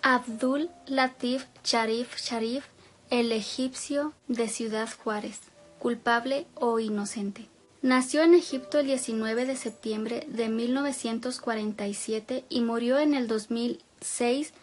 Abdul Latif Sharif Sharif, el egipcio de Ciudad Juárez, culpable o inocente. Nació en Egipto el 19 de septiembre de 1947 y murió en el 2006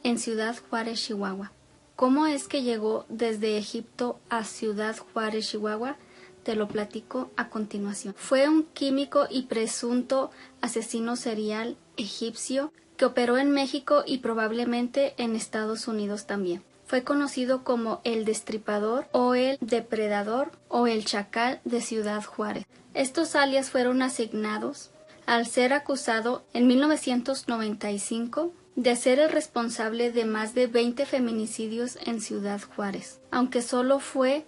en Ciudad Juárez, Chihuahua. ¿Cómo es que llegó desde Egipto a Ciudad Juárez, Chihuahua? Te lo platico a continuación. Fue un químico y presunto asesino serial egipcio que operó en México y probablemente en Estados Unidos también. Fue conocido como el Destripador o el Depredador o el Chacal de Ciudad Juárez. Estos alias fueron asignados al ser acusado en 1995 de ser el responsable de más de 20 feminicidios en Ciudad Juárez, aunque solo fue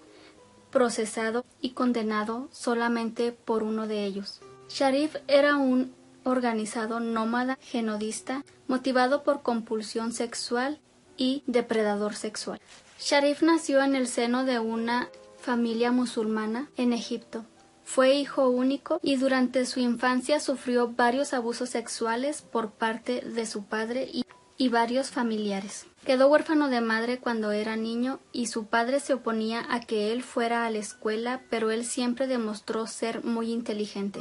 procesado y condenado solamente por uno de ellos. Sharif era un organizado nómada genodista motivado por compulsión sexual y depredador sexual. Sharif nació en el seno de una familia musulmana en Egipto. Fue hijo único y durante su infancia sufrió varios abusos sexuales por parte de su padre y varios familiares. Quedó huérfano de madre cuando era niño y su padre se oponía a que él fuera a la escuela, pero él siempre demostró ser muy inteligente.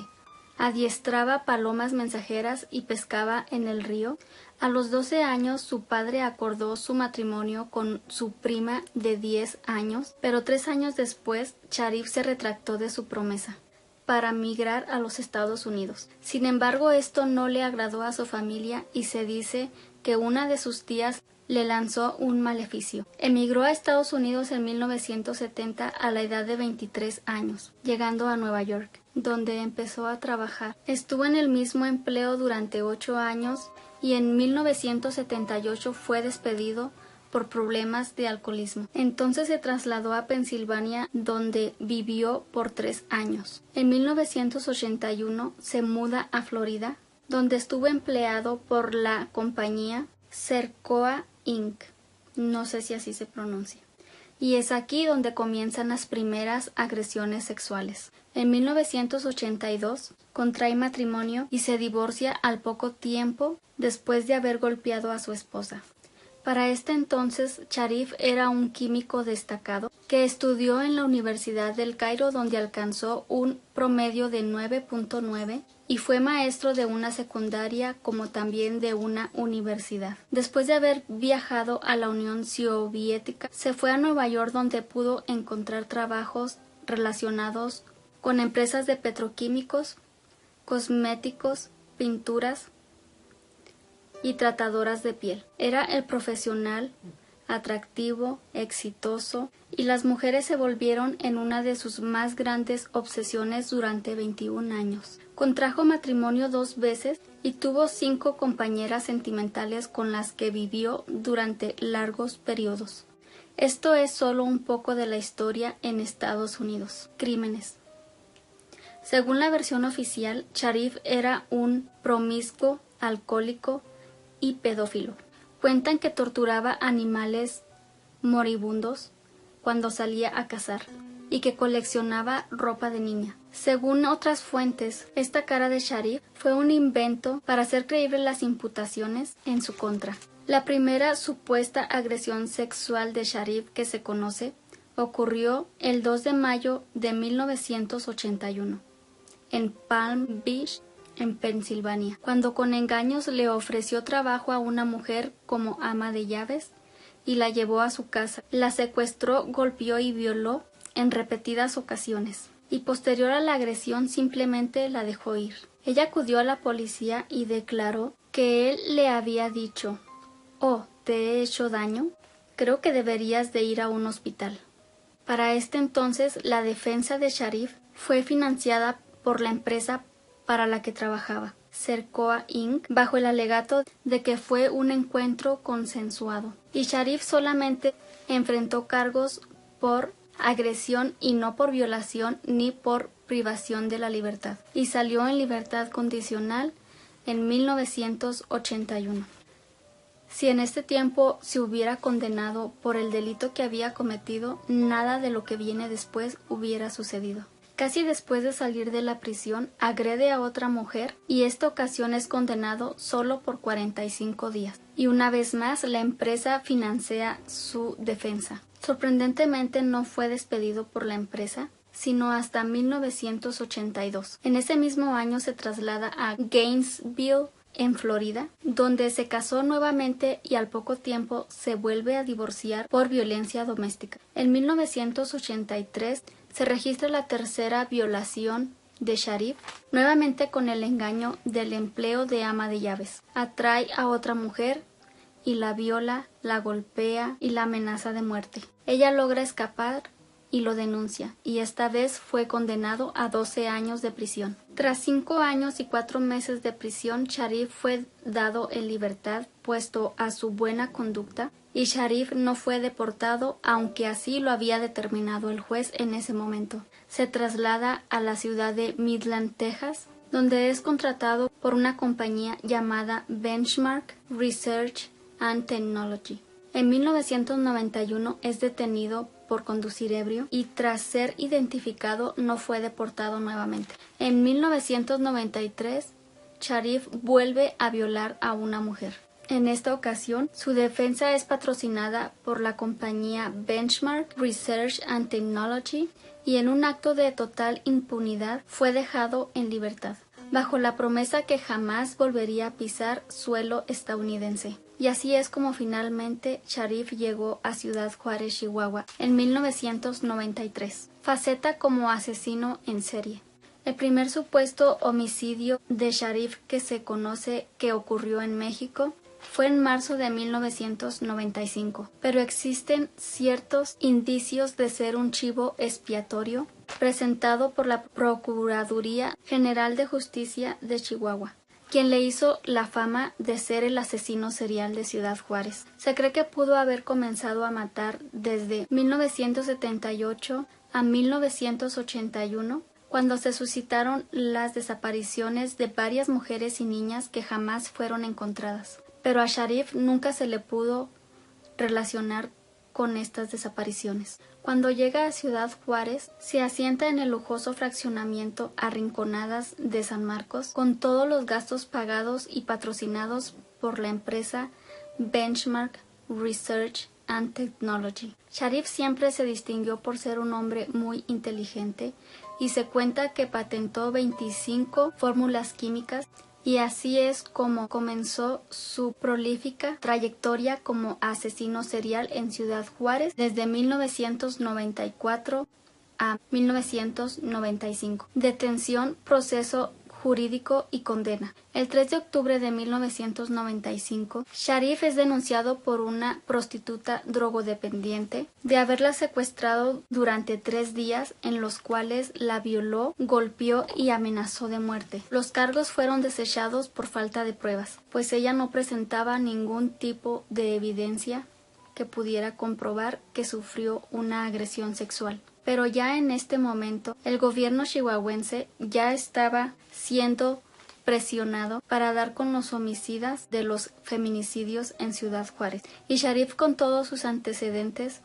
Adiestraba palomas mensajeras y pescaba en el río. A los 12 años su padre acordó su matrimonio con su prima de 10 años, pero 3 años después Sharif se retractó de su promesa para migrar a los Estados Unidos. Sin embargo, esto no le agradó a su familia y se dice que una de sus tías le lanzó un maleficio. Emigró a Estados Unidos en 1970 a la edad de 23 años, llegando a Nueva York, donde empezó a trabajar. Estuvo en el mismo empleo durante 8 años y en 1978 fue despedido por problemas de alcoholismo. Entonces se trasladó a Pensilvania, donde vivió por 3 años. En 1981 se muda a Florida, donde estuvo empleado por la compañía Sercoa Inc. No sé si así se pronuncia. Y es aquí donde comienzan las primeras agresiones sexuales. En 1982 contrae matrimonio y se divorcia al poco tiempo después de haber golpeado a su esposa. Para este entonces, Sharif era un químico destacado que estudió en la Universidad del Cairo, donde alcanzó un promedio de 9.9 y fue maestro de una secundaria como también de una universidad. Después de haber viajado a la Unión Soviética, se fue a Nueva York, donde pudo encontrar trabajos relacionados con empresas de petroquímicos, cosméticos, pinturas y tratadoras de piel. Era el profesional atractivo, exitoso, y las mujeres se volvieron en una de sus más grandes obsesiones durante 21 años. Contrajo matrimonio 2 veces y tuvo 5 compañeras sentimentales con las que vivió durante largos periodos. Esto es solo un poco de la historia en Estados Unidos. Crímenes. Según la versión oficial, Sharif era un promiscuo, alcohólico y pedófilo. Cuentan que torturaba animales moribundos cuando salía a cazar y que coleccionaba ropa de niña. Según otras fuentes, esta cara de Sharif fue un invento para hacer creíbles las imputaciones en su contra. La primera supuesta agresión sexual de Sharif que se conoce ocurrió el 2 de mayo de 1981 en Palm Beach, en Pensilvania, cuando con engaños le ofreció trabajo a una mujer como ama de llaves y la llevó a su casa. La secuestró, golpeó y violó en repetidas ocasiones, y posterior a la agresión simplemente la dejó ir. Ella acudió a la policía y declaró que él le había dicho: «Oh, ¿te he hecho daño? Creo que deberías de ir a un hospital». Para este entonces, la defensa de Sharif fue financiada por la empresa para la que trabajaba, Sercoa Inc., bajo el alegato de que fue un encuentro consensuado. Y Sharif solamente enfrentó cargos por agresión y no por violación ni por privación de la libertad, y salió en libertad condicional en 1981. Si en este tiempo se hubiera condenado por el delito que había cometido, nada de lo que viene después hubiera sucedido. Casi después de salir de la prisión, agrede a otra mujer y esta ocasión es condenado solo por 45 días. Y una vez más, la empresa financia su defensa. Sorprendentemente no fue despedido por la empresa, sino hasta 1982. En ese mismo año se traslada a Gainesville, en Florida, donde se casó nuevamente y al poco tiempo se vuelve a divorciar por violencia doméstica. En 1983 se registra la tercera violación de Sharif, nuevamente con el engaño del empleo de ama de llaves. Atrae a otra mujer y la viola, la golpea y la amenaza de muerte. Ella logra escapar y lo denuncia, y esta vez fue condenado a 12 años de prisión. Tras 5 años y 4 meses de prisión, Sharif fue dado en libertad, puesto a su buena conducta, y Sharif no fue deportado, aunque así lo había determinado el juez en ese momento. Se traslada a la ciudad de Midland, Texas, donde es contratado por una compañía llamada Benchmark Research and Technology. En 1991 es detenido por conducir ebrio y tras ser identificado no fue deportado nuevamente. En 1993, Sharif vuelve a violar a una mujer. En esta ocasión, su defensa es patrocinada por la compañía Benchmark Research and Technology y en un acto de total impunidad fue dejado en libertad, bajo la promesa que jamás volvería a pisar suelo estadounidense. Y así es como finalmente Sharif llegó a Ciudad Juárez, Chihuahua, en 1993. Faceta como asesino en serie. El primer supuesto homicidio de Sharif que se conoce que ocurrió en México fue en marzo de 1995, pero existen ciertos indicios de ser un chivo expiatorio presentado por la Procuraduría General de Justicia de Chihuahua, quien le hizo la fama de ser el asesino serial de Ciudad Juárez. Se cree que pudo haber comenzado a matar desde 1978 a 1981, cuando se suscitaron las desapariciones de varias mujeres y niñas que jamás fueron encontradas. Pero a Sharif nunca se le pudo relacionar con estas desapariciones. Cuando llega a Ciudad Juárez, se asienta en el lujoso fraccionamiento Arrinconadas de San Marcos, con todos los gastos pagados y patrocinados por la empresa Benchmark Research and Technology. Sharif siempre se distinguió por ser un hombre muy inteligente y se cuenta que patentó 25 fórmulas químicas. Y así es como comenzó su prolífica trayectoria como asesino serial en Ciudad Juárez desde 1994 a 1995. Detención, proceso jurídico y condena. El 3 de octubre de 1995, Sharif es denunciado por una prostituta drogodependiente de haberla secuestrado durante 3 días en los cuales la violó, golpeó y amenazó de muerte. Los cargos fueron desechados por falta de pruebas, pues ella no presentaba ningún tipo de evidencia que pudiera comprobar que sufrió una agresión sexual. Pero ya en este momento, el gobierno chihuahuense ya estaba siendo presionado para dar con los homicidas de los feminicidios en Ciudad Juárez. Y Sharif, con todos sus antecedentes,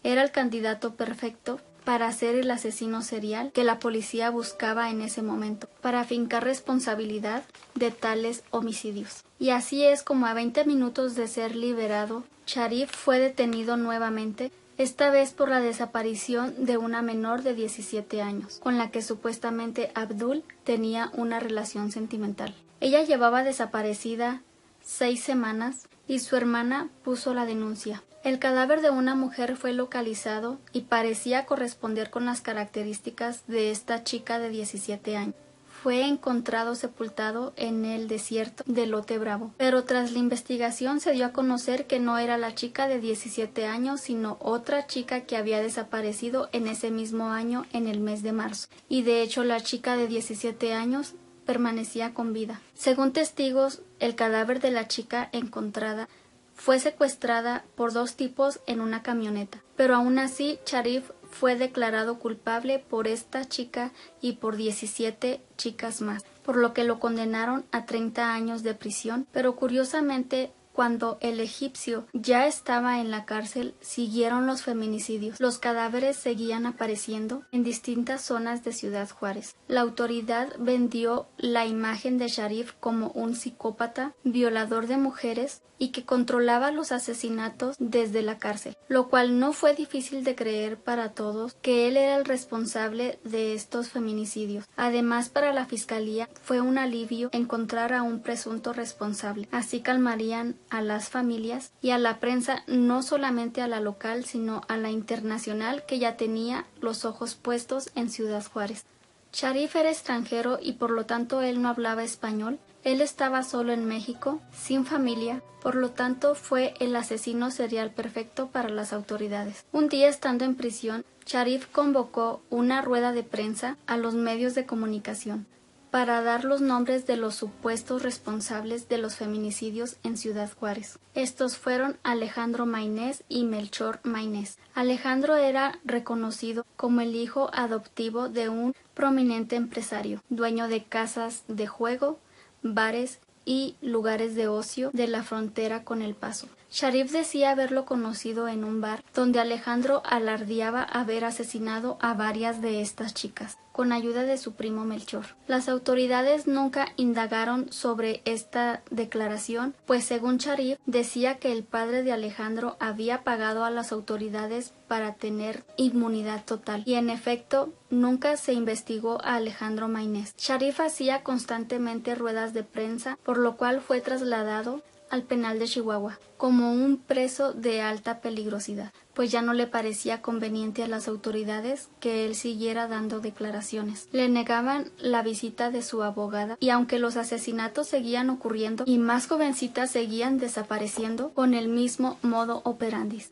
era el candidato perfecto para ser el asesino serial que la policía buscaba en ese momento, para afincar responsabilidad de tales homicidios. Y así es como a 20 minutos de ser liberado, Sharif fue detenido nuevamente, esta vez por la desaparición de una menor de 17 años, con la que supuestamente Abdul tenía una relación sentimental. Ella llevaba desaparecida 6 semanas y su hermana puso la denuncia. El cadáver de una mujer fue localizado y parecía corresponder con las características de esta chica de 17 años. Fue encontrado sepultado en el desierto de Lote Bravo, pero tras la investigación se dio a conocer que no era la chica de 17 años, sino otra chica que había desaparecido en ese mismo año en el mes de marzo, y de hecho la chica de 17 años permanecía con vida. Según testigos, el cadáver de la chica encontrada fue secuestrada por 2 tipos en una camioneta, pero aún así Sharif fue declarado culpable por esta chica y por 17 chicas más, por lo que lo condenaron a 30 años de prisión, pero curiosamente Cuando el egipcio ya estaba en la cárcel, siguieron los feminicidios. Los cadáveres seguían apareciendo en distintas zonas de Ciudad Juárez. La autoridad vendió la imagen de Sharif como un psicópata, violador de mujeres y que controlaba los asesinatos desde la cárcel, lo cual no fue difícil de creer para todos que él era el responsable de estos feminicidios. Además, para la fiscalía fue un alivio encontrar a un presunto responsable. Así calmarían a las familias y a la prensa, no solamente a la local, sino a la internacional, que ya tenía los ojos puestos en Ciudad Juárez. Sharif era extranjero y por lo tanto él no hablaba español. Él estaba solo en México, sin familia, por lo tanto fue el asesino serial perfecto para las autoridades. Un día, estando en prisión, Sharif convocó una rueda de prensa a los medios de comunicación para dar los nombres de los supuestos responsables de los feminicidios en Ciudad Juárez. Estos fueron Alejandro Maynés y Melchor Maynés. Alejandro era reconocido como el hijo adoptivo de un prominente empresario, dueño de casas de juego, bares y lugares de ocio de la frontera con El Paso. Sharif decía haberlo conocido en un bar donde Alejandro alardeaba haber asesinado a varias de estas chicas, con ayuda de su primo Melchor. Las autoridades nunca indagaron sobre esta declaración, pues según Sharif decía que el padre de Alejandro había pagado a las autoridades para tener inmunidad total, y en efecto nunca se investigó a Alejandro Maynés. Sharif hacía constantemente ruedas de prensa, por lo cual fue trasladado al penal de Chihuahua como un preso de alta peligrosidad, pues ya no le parecía conveniente a las autoridades que él siguiera dando declaraciones. Le negaban la visita de su abogada, y aunque los asesinatos seguían ocurriendo y más jovencitas seguían desapareciendo con el mismo modo operandi.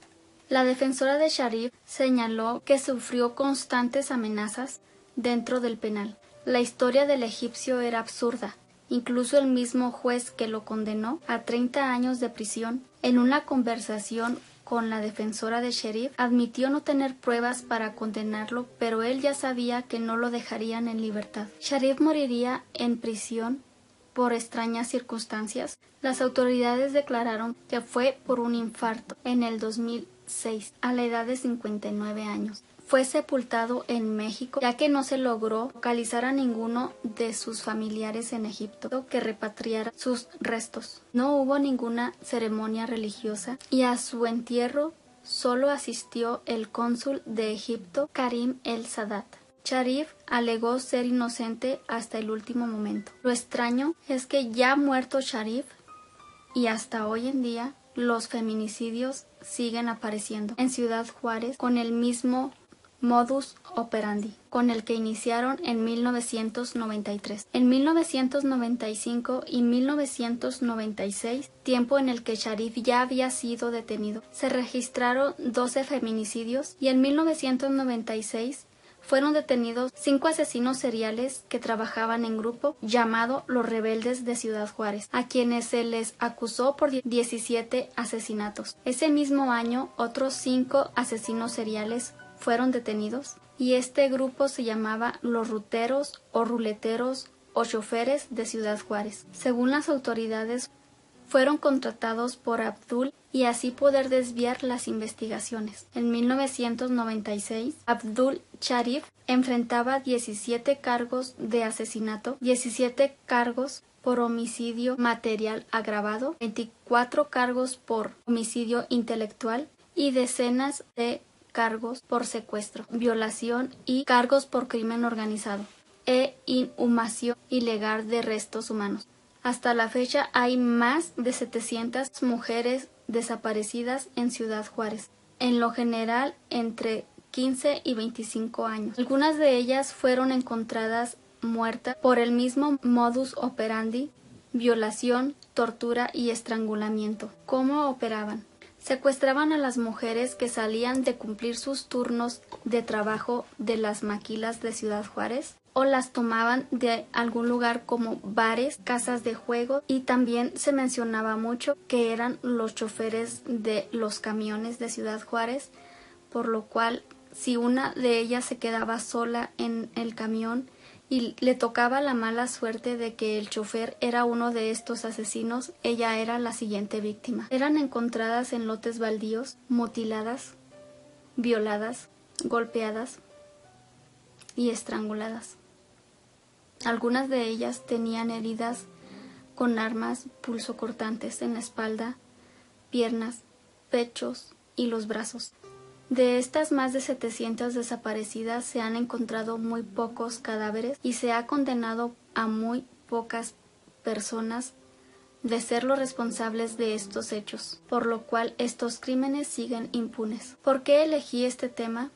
La defensora de Sharif señaló que sufrió constantes amenazas dentro del penal. La historia del egipcio era absurda. Incluso el mismo juez que lo condenó a 30 años de prisión, en una conversación con la defensora de Sharif, admitió no tener pruebas para condenarlo, pero él ya sabía que no lo dejarían en libertad. Sharif moriría en prisión por extrañas circunstancias. Las autoridades declararon que fue por un infarto en el 2006, a la edad de 59 años. Fue sepultado en México, ya que no se logró localizar a ninguno de sus familiares en Egipto que repatriara sus restos. No hubo ninguna ceremonia religiosa y a su entierro solo asistió el cónsul de Egipto, Karim el Sadat. Sharif alegó ser inocente hasta el último momento. Lo extraño es que ya muerto Sharif, y hasta hoy en día, los feminicidios siguen apareciendo en Ciudad Juárez con el mismo modus operandi con el que iniciaron en 1993. En 1995 y 1996, tiempo en el que Sharif ya había sido detenido, se registraron 12 feminicidios, y en 1996 fueron detenidos 5 asesinos seriales que trabajaban en grupo llamado Los Rebeldes de Ciudad Juárez, a quienes se les acusó por 17 asesinatos. Ese mismo año, otros 5 asesinos seriales fueron detenidos, y este grupo se llamaba Los Ruteros o Ruleteros o Choferes de Ciudad Juárez. Según las autoridades, fueron contratados por Abdul y así poder desviar las investigaciones. En 1996, Abdul Sharif enfrentaba 17 cargos de asesinato, 17 cargos por homicidio material agravado, 24 cargos por homicidio intelectual y decenas de cargos por secuestro, violación y cargos por crimen organizado e inhumación ilegal de restos humanos. Hasta la fecha hay más de 700 mujeres desaparecidas en Ciudad Juárez, en lo general entre 15 y 25 años. Algunas de ellas fueron encontradas muertas por el mismo modus operandi, violación, tortura y estrangulamiento. ¿Cómo operaban? Secuestraban a las mujeres que salían de cumplir sus turnos de trabajo de las maquilas de Ciudad Juárez, o las tomaban de algún lugar como bares, casas de juego, y también se mencionaba mucho que eran los choferes de los camiones de Ciudad Juárez, por lo cual si una de ellas se quedaba sola en el camión y le tocaba la mala suerte de que el chofer era uno de estos asesinos, ella era la siguiente víctima. Eran encontradas en lotes baldíos, mutiladas, violadas, golpeadas y estranguladas. Algunas de ellas tenían heridas con armas pulsocortantes en la espalda, piernas, pechos y los brazos. De estas más de 700 desaparecidas se han encontrado muy pocos cadáveres y se ha condenado a muy pocas personas de ser los responsables de estos hechos, por lo cual estos crímenes siguen impunes. ¿Por qué elegí este tema?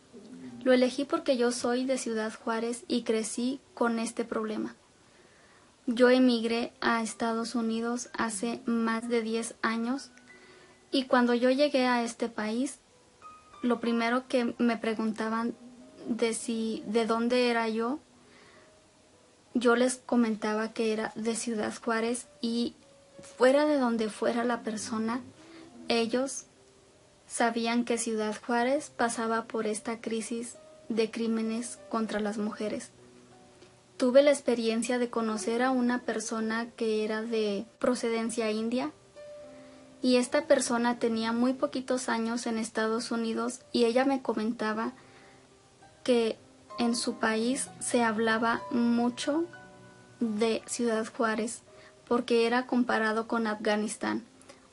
Lo elegí porque yo soy de Ciudad Juárez y crecí con este problema. Yo emigré a Estados Unidos hace más de 10 años y cuando yo llegué a este país, lo primero que me preguntaban de dónde era yo les comentaba que era de Ciudad Juárez y fuera de donde fuera la persona, ellos sabían que Ciudad Juárez pasaba por esta crisis de crímenes contra las mujeres. Tuve la experiencia de conocer a una persona que era de procedencia india y esta persona tenía muy poquitos años en Estados Unidos y ella me comentaba que en su país se hablaba mucho de Ciudad Juárez porque era comparado con Afganistán,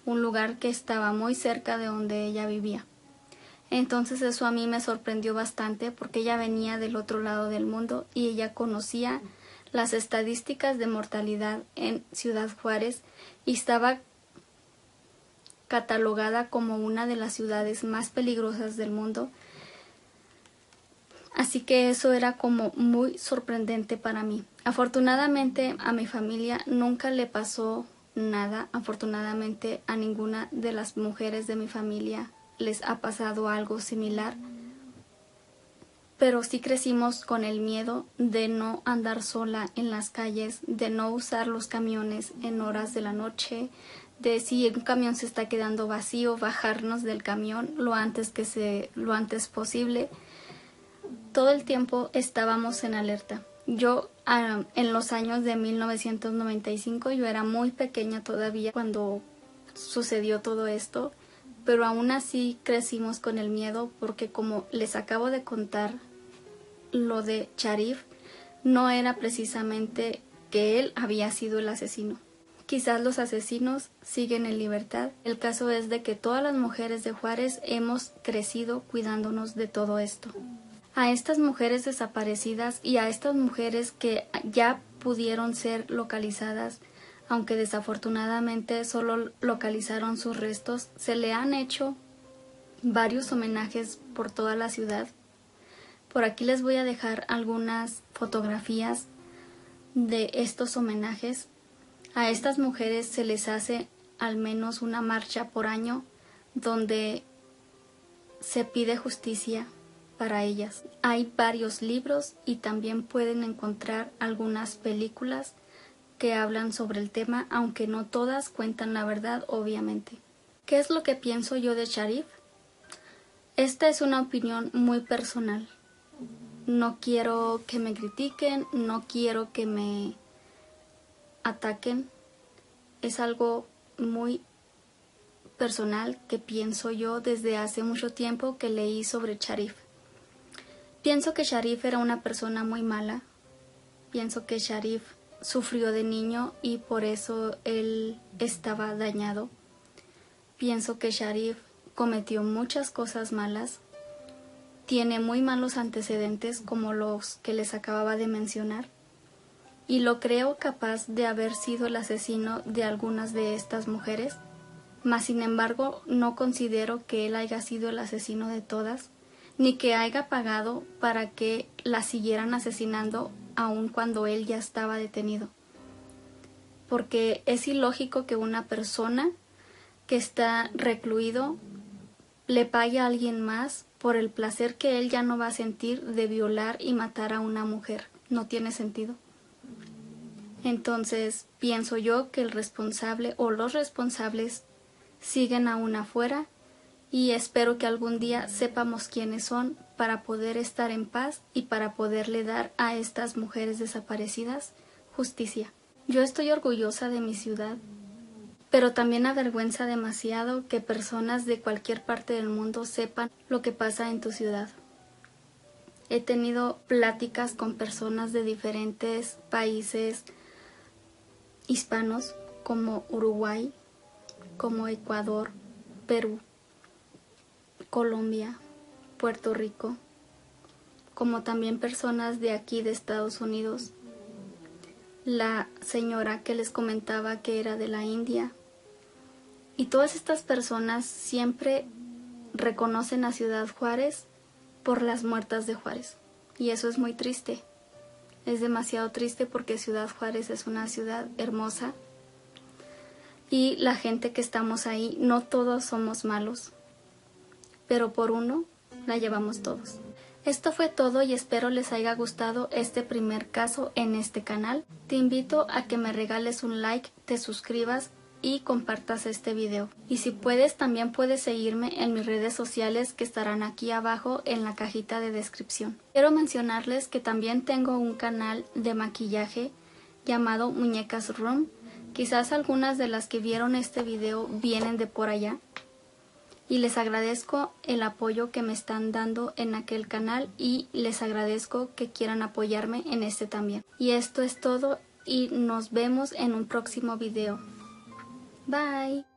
un lugar que estaba muy cerca de donde ella vivía. Entonces eso a mí me sorprendió bastante porque ella venía del otro lado del mundo y ella conocía las estadísticas de mortalidad en Ciudad Juárez y estaba catalogada como una de las ciudades más peligrosas del mundo. Así que eso era como muy sorprendente para mí. Afortunadamente a mi familia nunca le pasó nada. Afortunadamente a ninguna de las mujeres de mi familia les ha pasado algo similar. Pero sí crecimos con el miedo de no andar sola en las calles, de no usar los camiones en horas de la noche, de si un camión se está quedando vacío, bajarnos del camión lo antes posible. Todo el tiempo estábamos en alerta. Yo en los años de 1995, yo era muy pequeña todavía cuando sucedió todo esto, pero aún así crecimos con el miedo porque como les acabo de contar lo de Sharif, no era precisamente que él había sido el asesino. Quizás los asesinos siguen en libertad. El caso es de que todas las mujeres de Juárez hemos crecido cuidándonos de todo esto. A estas mujeres desaparecidas y a estas mujeres que ya pudieron ser localizadas, aunque desafortunadamente solo localizaron sus restos, se le han hecho varios homenajes por toda la ciudad. Por aquí les voy a dejar algunas fotografías de estos homenajes. A estas mujeres se les hace al menos una marcha por año donde se pide justicia para ellas. Hay varios libros y también pueden encontrar algunas películas que hablan sobre el tema, aunque no todas cuentan la verdad, obviamente. ¿Qué es lo que pienso yo de Sharif? Esta es una opinión muy personal. No quiero que me critiquen, no quiero que me ataquen. Es algo muy personal que pienso yo desde hace mucho tiempo que leí sobre Sharif. Pienso que Sharif era una persona muy mala. Pienso que Sharif sufrió de niño y por eso él estaba dañado. Pienso que Sharif cometió muchas cosas malas. Tiene muy malos antecedentes como los que les acababa de mencionar. Y lo creo capaz de haber sido el asesino de algunas de estas mujeres. Mas sin embargo no considero que él haya sido el asesino de todas, ni que haya pagado para que la siguieran asesinando aun cuando él ya estaba detenido. Porque es ilógico que una persona que está recluido le pague a alguien más por el placer que él ya no va a sentir de violar y matar a una mujer. No tiene sentido. Entonces pienso yo que el responsable o los responsables siguen aún afuera y espero que algún día sepamos quiénes son para poder estar en paz y para poderle dar a estas mujeres desaparecidas justicia. Yo estoy orgullosa de mi ciudad, pero también avergüenza demasiado que personas de cualquier parte del mundo sepan lo que pasa en tu ciudad. He tenido pláticas con personas de diferentes países hispanos como Uruguay, como Ecuador, Perú, Colombia, Puerto Rico, como también personas de aquí de Estados Unidos. La señora que les comentaba que era de la India. Y todas estas personas siempre reconocen a Ciudad Juárez por las muertas de Juárez. Y eso es muy triste. Es demasiado triste porque Ciudad Juárez es una ciudad hermosa. Y la gente que estamos ahí, no todos somos malos, pero por uno la llevamos todos. Esto fue todo y espero les haya gustado este primer caso en este canal. Te invito a que me regales un like, te suscribas y compartas este video. Y si puedes, también puedes seguirme en mis redes sociales que estarán aquí abajo en la cajita de descripción. Quiero mencionarles que también tengo un canal de maquillaje llamado Muñecas Room. Quizás algunas de las que vieron este video vienen de por allá. Y les agradezco el apoyo que me están dando en aquel canal y les agradezco que quieran apoyarme en este también. Y esto es todo y nos vemos en un próximo video. Bye.